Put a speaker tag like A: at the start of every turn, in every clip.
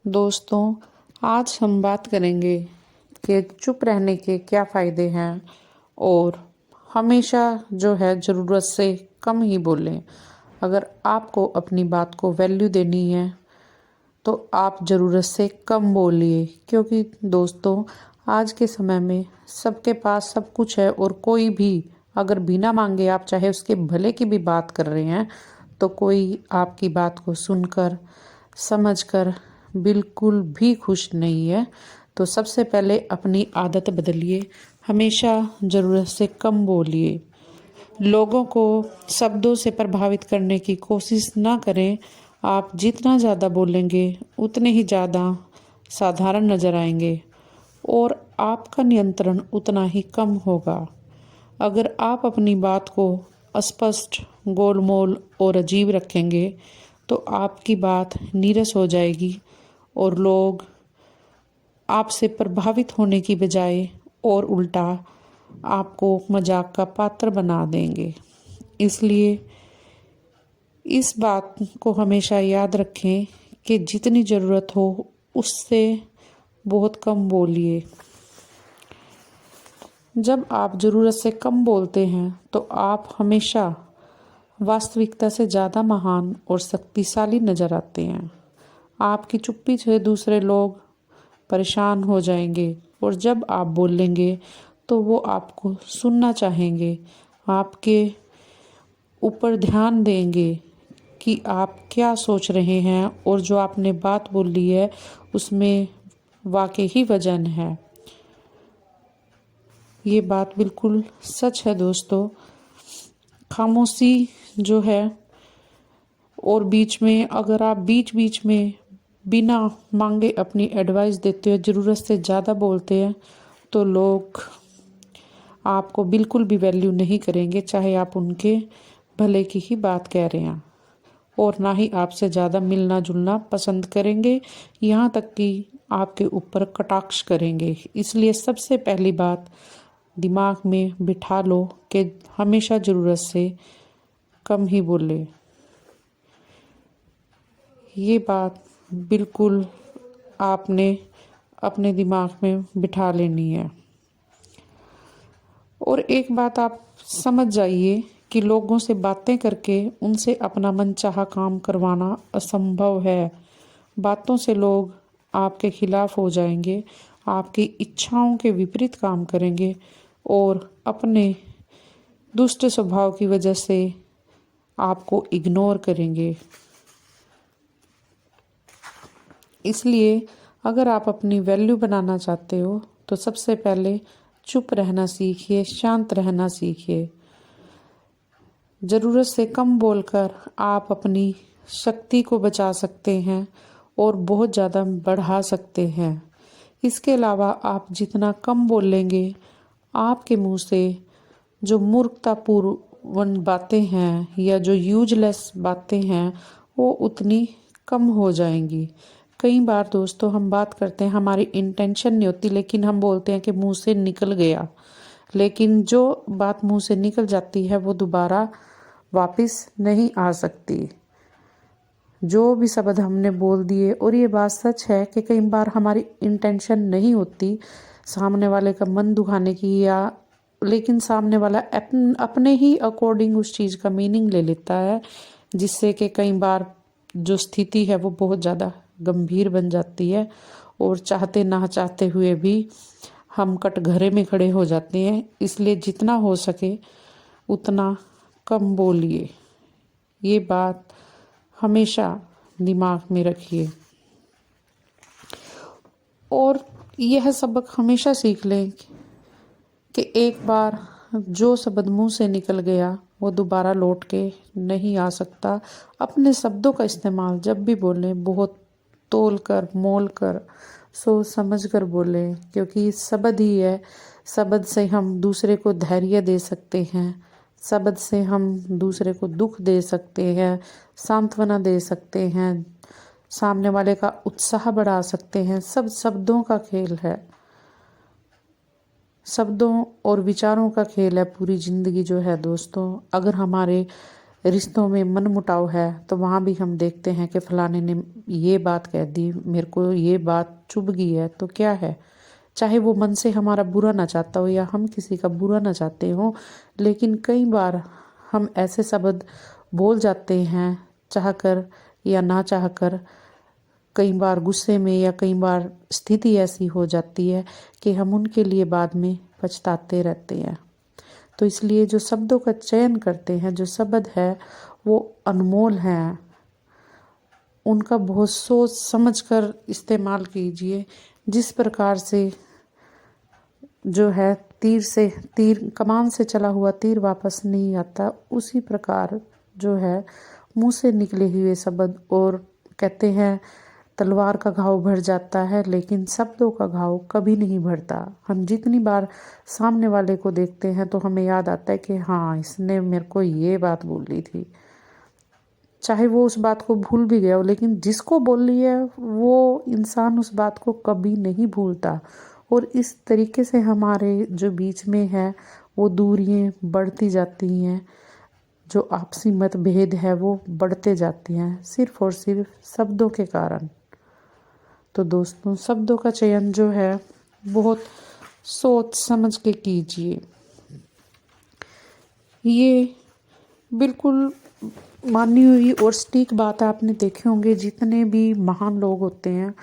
A: दोस्तों, आज हम बात करेंगे कि चुप रहने के क्या फ़ायदे हैं और हमेशा जो है ज़रूरत से कम ही बोलें। अगर आपको अपनी बात को वैल्यू देनी है तो आप ज़रूरत से कम बोलिए, क्योंकि दोस्तों आज के समय में सबके पास सब कुछ है और कोई भी अगर बिना मांगे आप चाहे उसके भले की भी बात कर रहे हैं तो कोई आपकी बात को सुनकर समझकर बिल्कुल भी खुश नहीं है। तो सबसे पहले अपनी आदत बदलिए, हमेशा ज़रूरत से कम बोलिए। लोगों को शब्दों से प्रभावित करने की कोशिश ना करें। आप जितना ज़्यादा बोलेंगे उतने ही ज़्यादा साधारण नज़र आएंगे और आपका नियंत्रण उतना ही कम होगा। अगर आप अपनी बात को अस्पष्ट, गोलमोल और अजीब रखेंगे तो आपकी बात नीरस हो जाएगी और लोग आपसे प्रभावित होने की बजाय और उल्टा आपको मजाक का पात्र बना देंगे। इसलिए इस बात को हमेशा याद रखें कि जितनी ज़रूरत हो उससे बहुत कम बोलिए। जब आप ज़रूरत से कम बोलते हैं तो आप हमेशा वास्तविकता से ज़्यादा महान और शक्तिशाली नज़र आते हैं। आपकी चुप्पी से दूसरे लोग परेशान हो जाएंगे और जब आप बोलेंगे तो वो आपको सुनना चाहेंगे, आपके ऊपर ध्यान देंगे कि आप क्या सोच रहे हैं और जो आपने बात बोली है उसमें वाकई ही वजन है। ये बात बिल्कुल सच है दोस्तों। खामोशी जो है और बीच में अगर आप बीच बीच में बिना मांगे अपनी एडवाइस देते हो, ज़रूरत से ज़्यादा बोलते हैं तो लोग आपको बिल्कुल भी वैल्यू नहीं करेंगे, चाहे आप उनके भले की ही बात कह रहे हैं, और ना ही आपसे ज़्यादा मिलना जुलना पसंद करेंगे, यहाँ तक कि आपके ऊपर कटाक्ष करेंगे। इसलिए सबसे पहली बात दिमाग में बिठा लो कि हमेशा ज़रूरत से कम ही बोले। ये बात बिल्कुल आपने अपने दिमाग में बिठा लेनी है। और एक बात आप समझ जाइए कि लोगों से बातें करके उनसे अपना मनचाहा काम करवाना असंभव है। बातों से लोग आपके खिलाफ हो जाएंगे, आपकी इच्छाओं के विपरीत काम करेंगे और अपने दुष्ट स्वभाव की वजह से आपको इग्नोर करेंगे। इसलिए अगर आप अपनी वैल्यू बनाना चाहते हो तो सबसे पहले चुप रहना सीखिए, शांत रहना सीखिए। ज़रूरत से कम बोलकर आप अपनी शक्ति को बचा सकते हैं और बहुत ज़्यादा बढ़ा सकते हैं। इसके अलावा आप जितना कम बोलेंगे, आपके मुंह से जो मूर्खतापूर्ण बातें हैं या जो यूजलेस बातें हैं वो उतनी कम हो जाएंगी। कई बार दोस्तों हम बात करते हैं, हमारी इंटेंशन नहीं होती, लेकिन हम बोलते हैं कि मुंह से निकल गया, लेकिन जो बात मुंह से निकल जाती है वो दोबारा वापस नहीं आ सकती। जो भी शब्द हमने बोल दिए, और ये बात सच है कि कई बार हमारी इंटेंशन नहीं होती सामने वाले का मन दुखाने की, या लेकिन सामने वाला अपने ही अकॉर्डिंग उस चीज़ का मीनिंग ले लेता है, जिससे कि कई बार जो स्थिति है वो बहुत ज़्यादा गंभीर बन जाती है और चाहते ना चाहते हुए भी हम कटघरे में खड़े हो जाते हैं। इसलिए जितना हो सके उतना कम बोलिए। ये बात हमेशा दिमाग में रखिए और यह सबक हमेशा सीख लें कि एक बार जो शब्द मुंह से निकल गया वो दोबारा लौट के नहीं आ सकता। अपने शब्दों का इस्तेमाल जब भी बोलें बहुत तोल कर, मोल कर, सोच समझ कर बोलें, क्योंकि शब्द ही है। शब्द से हम दूसरे को धैर्य दे सकते हैं, शब्द से हम दूसरे को दुख दे सकते हैं, सांत्वना दे सकते हैं, सामने वाले का उत्साह बढ़ा सकते हैं। सब शब्दों का खेल है, शब्दों और विचारों का खेल है पूरी ज़िंदगी जो है दोस्तों। अगर हमारे रिश्तों में मनमुटाव है तो वहाँ भी हम देखते हैं कि फलाने ने ये बात कह दी, मेरे को ये बात चुभ गई है, तो क्या है, चाहे वो मन से हमारा बुरा ना चाहता हो या हम किसी का बुरा ना चाहते हो, लेकिन कई बार हम ऐसे शब्द बोल जाते हैं चाह कर या ना चाह कर। कई बार गुस्से में या कई बार स्थिति ऐसी हो जाती है कि हम उनके लिए बाद में पछताते रहते हैं। तो इसलिए जो शब्दों का चयन करते हैं, जो शब्द है वो अनमोल हैं, उनका बहुत सोच समझ कर इस्तेमाल कीजिए। जिस प्रकार से जो है तीर कमान से चला हुआ तीर वापस नहीं आता, उसी प्रकार जो है मुंह से निकले हुए शब्द, और कहते हैं तलवार का घाव भर जाता है लेकिन शब्दों का घाव कभी नहीं भरता। हम जितनी बार सामने वाले को देखते हैं तो हमें याद आता है कि हाँ, इसने मेरे को ये बात बोली थी, चाहे वो उस बात को भूल भी गया हो, लेकिन जिसको बोली है वो इंसान उस बात को कभी नहीं भूलता। और इस तरीके से हमारे जो बीच में है वो दूरियां बढ़ती जाती हैं, जो आपसी मतभेद है वो बढ़ते जाती हैं, सिर्फ और सिर्फ शब्दों के कारण। तो दोस्तों, शब्दों का चयन जो है बहुत सोच समझ के कीजिए। ये बिल्कुल मानी हुई और सटीक बात आपने देखे होंगे, जितने भी महान लोग होते हैं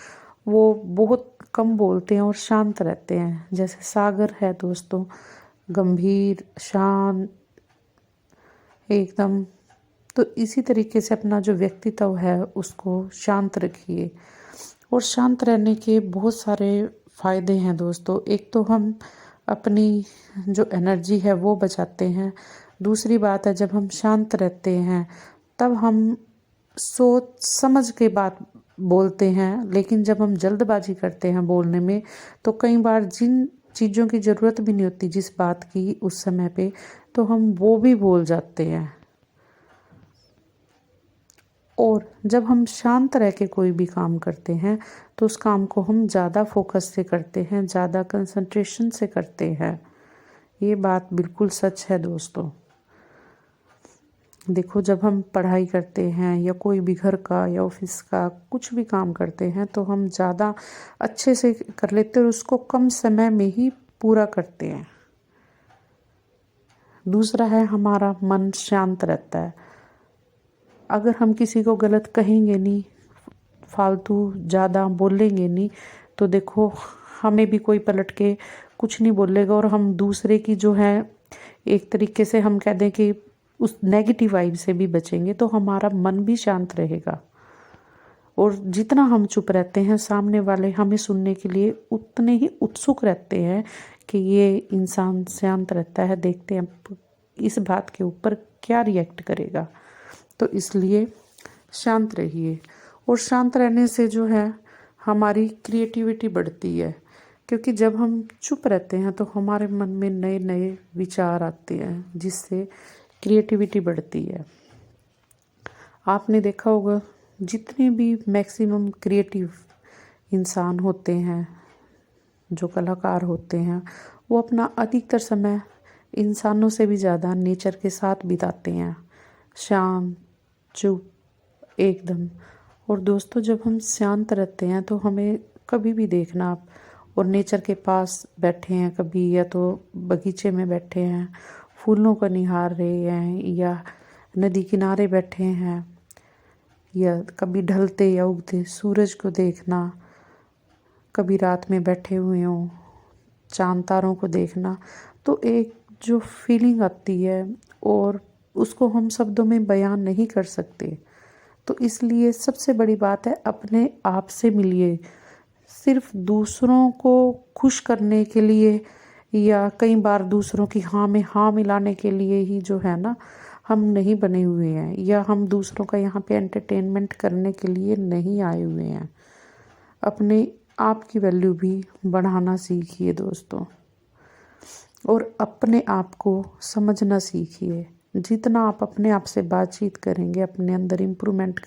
A: वो बहुत कम बोलते हैं और शांत रहते हैं। जैसे सागर है दोस्तों, गंभीर, शांत एकदम। तो इसी तरीके से अपना जो व्यक्तित्व है उसको शांत रखिए। और शांत रहने के बहुत सारे फायदे हैं दोस्तों। एक तो हम अपनी जो एनर्जी है वो बचाते हैं। दूसरी बात है, जब हम शांत रहते हैं तब हम सोच समझ के बात बोलते हैं, लेकिन जब हम जल्दबाजी करते हैं बोलने में तो कई बार जिन चीज़ों की ज़रूरत भी नहीं होती जिस बात की उस समय पे, तो हम वो भी बोल जाते हैं। और जब हम शांत रह के कोई भी काम करते हैं तो उस काम को हम ज़्यादा फोकस से करते हैं, ज़्यादा कंसंट्रेशन से करते हैं। ये बात बिल्कुल सच है दोस्तों। देखो, जब हम पढ़ाई करते हैं या कोई भी घर का या ऑफिस का कुछ भी काम करते हैं तो हम ज़्यादा अच्छे से कर लेते हैं और उसको कम समय में ही पूरा करते हैं। दूसरा है, हमारा मन शांत रहता है। अगर हम किसी को गलत कहेंगे नहीं, फालतू ज़्यादा बोलेंगे नहीं, तो देखो हमें भी कोई पलट के कुछ नहीं बोलेगा और हम दूसरे की जो है एक तरीके से हम कह दें कि उस नेगेटिव वाइब से भी बचेंगे, तो हमारा मन भी शांत रहेगा। और जितना हम चुप रहते हैं, सामने वाले हमें सुनने के लिए उतने ही उत्सुक रहते हैं कि ये इंसान शांत रहता है, देखते हैं इस बात के ऊपर क्या रिएक्ट करेगा। तो इसलिए शांत रहिए। और शांत रहने से जो है हमारी क्रिएटिविटी बढ़ती है, क्योंकि जब हम चुप रहते हैं तो हमारे मन में नए नए विचार आते हैं, जिससे क्रिएटिविटी बढ़ती है। आपने देखा होगा, जितने भी मैक्सिमम क्रिएटिव इंसान होते हैं, जो कलाकार होते हैं, वो अपना अधिकतर समय इंसानों से भी ज़्यादा नेचर के साथ बिताते हैं, शांत, चुप एकदम। और दोस्तों, जब हम शांत रहते हैं तो हमें कभी भी देखना आप और नेचर के पास बैठे हैं कभी, या तो बगीचे में बैठे हैं फूलों को निहार रहे हैं, या नदी किनारे बैठे हैं, या कभी ढलते या उगते सूरज को देखना, कभी रात में बैठे हुए हों चांद तारों को देखना, तो एक जो फीलिंग आती है और उसको हम शब्दों में बयान नहीं कर सकते। तो इसलिए सबसे बड़ी बात है, अपने आप से मिलिए। सिर्फ दूसरों को खुश करने के लिए या कई बार दूसरों की हाँ में हाँ मिलाने के लिए ही जो है ना, हम नहीं बने हुए हैं, या हम दूसरों का यहाँ पे एंटरटेनमेंट करने के लिए नहीं आए हुए हैं। अपने आप की वैल्यू भी बढ़ाना सीखिए दोस्तों, और अपने आप को समझना सीखिए। जितना आप अपने आप से बातचीत करेंगे, अपने अंदर इम्प्रूवमेंट